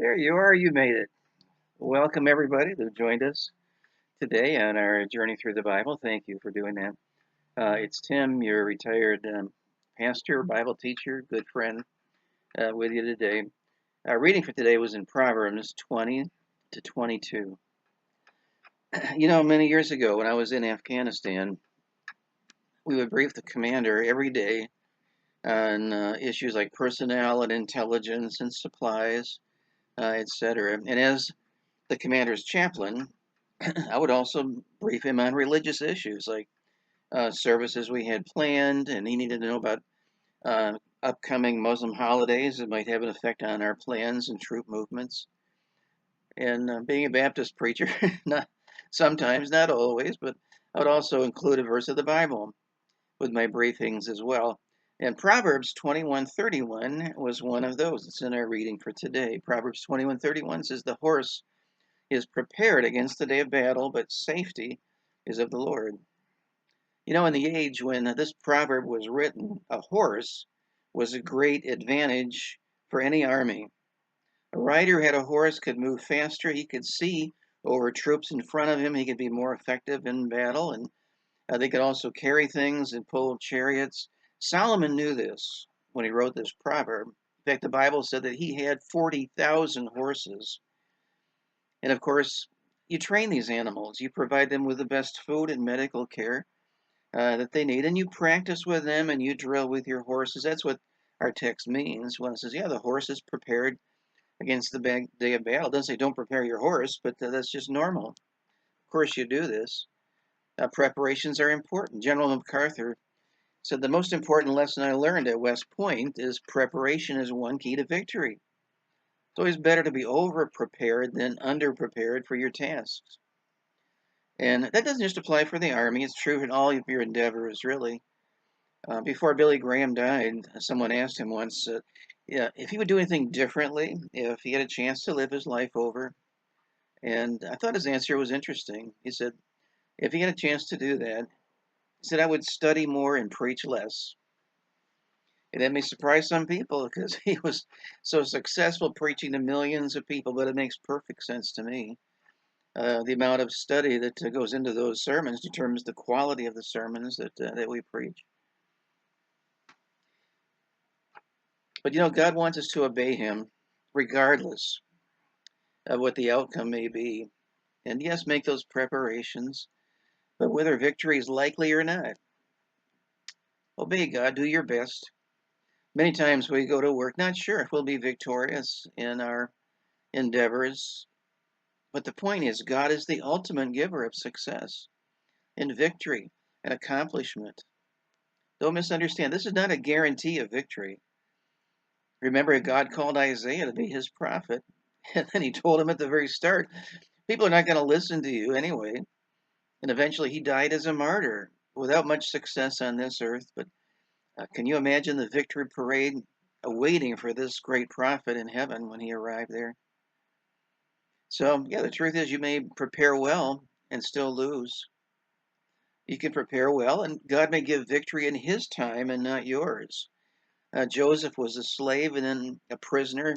There you are. You made it. Welcome, everybody that joined us today on our journey through the Bible. Thank you for doing that. It's Tim, your retired pastor, Bible teacher, good friend with you today. Our reading for today was in Proverbs 20 to 22. Many years ago when I was in Afghanistan, we would brief the commander every day on issues like personnel and intelligence and supplies, etc. And as the commander's chaplain, I would also brief him on religious issues like services we had planned, and he needed to know about uh, upcoming Muslim holidays that might have an effect on our plans and troop movements. And being a Baptist preacher, not sometimes, not always, but I would also include a verse of the Bible with my briefings as well. And Proverbs 21:31 was one of those. It's in our reading for today. Proverbs 21:31 says, "The horse is prepared against the day of battle, but safety is of the Lord." In the age when this proverb was written, a horse was a great advantage for any army. A rider who had a horse could move faster, he could see over troops in front of him, he could be more effective in battle, and they could also carry things and pull chariots. Solomon knew this when he wrote this proverb. In fact, the Bible said that he had 40,000 horses. And of course, you train these animals, you provide them with the best food and medical care that they need, and you practice with them and you drill with your horses. That's what our text means when it says, yeah, the horse is prepared against the day of battle. It doesn't say don't prepare your horse, but that's just normal. Of course, you do this. Preparations are important. General MacArthur said the most important lesson I learned at West Point is preparation is one key to victory. It's always better to be over prepared than under prepared for your tasks. And that doesn't just apply for the Army, it's true in all of your endeavors, really. Before Billy Graham died, someone asked him once yeah, if he would do anything differently if he had a chance to live his life over. And I thought his answer was interesting. He said, if he had a chance to do that, he said, I would study more and preach less. And that may surprise some people because he was so successful preaching to millions of people, but it makes perfect sense to me. The amount of study that goes into those sermons determines the quality of the sermons that we preach. But God wants us to obey Him regardless of what the outcome may be. And yes, make those preparations, but whether victory is likely or not, obey God, do your best. Many times we go to work not sure if we'll be victorious in our endeavors, but the point is, God is the ultimate giver of success and victory and accomplishment. Don't misunderstand, this is not a guarantee of victory. Remember, God called Isaiah to be his prophet, and then he told him at the very start, people are not going to listen to you anyway. And eventually he died as a martyr without much success on this earth. But can you imagine the victory parade awaiting for this great prophet in heaven when he arrived there? So, yeah, the truth is you may prepare well and still lose. You can prepare well, and God may give victory in his time and not yours. Joseph was a slave and then a prisoner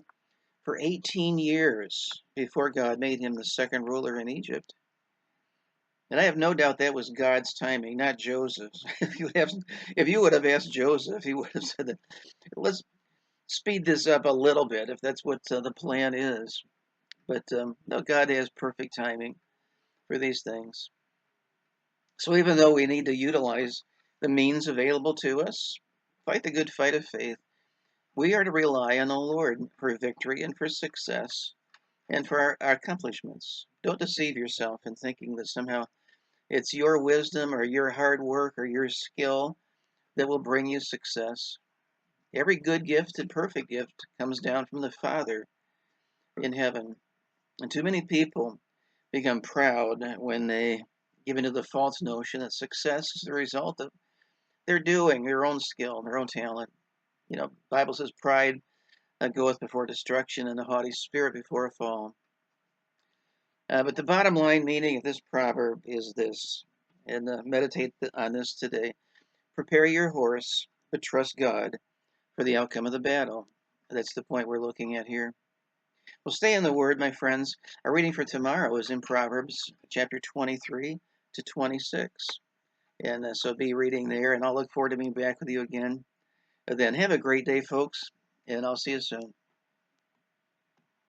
for 18 years before God made him the second ruler in Egypt. And I have no doubt that was God's timing, not Joseph's. If you would have asked Joseph, he would have said that, let's speed this up a little bit if that's what the plan is. But no, God has perfect timing for these things. So even though we need to utilize the means available to us, fight the good fight of faith, we are to rely on the Lord for victory and for success and for our accomplishments. Don't deceive yourself in thinking that somehow it's your wisdom or your hard work or your skill that will bring you success. Every good gift and perfect gift comes down from the Father in heaven. And too many people become proud when they give into the false notion that success is the result of their doing, their own skill, their own talent. The Bible says pride goeth before destruction and a haughty spirit before a fall. But the bottom line meaning of this proverb is this, and meditate on this today. Prepare your horse, but trust God for the outcome of the battle. That's the point we're looking at here. Well, stay in the Word, my friends. Our reading for tomorrow is in Proverbs chapter 23 to 26. And so be reading there, and I'll look forward to being back with you again. Then have a great day, folks, and I'll see you soon.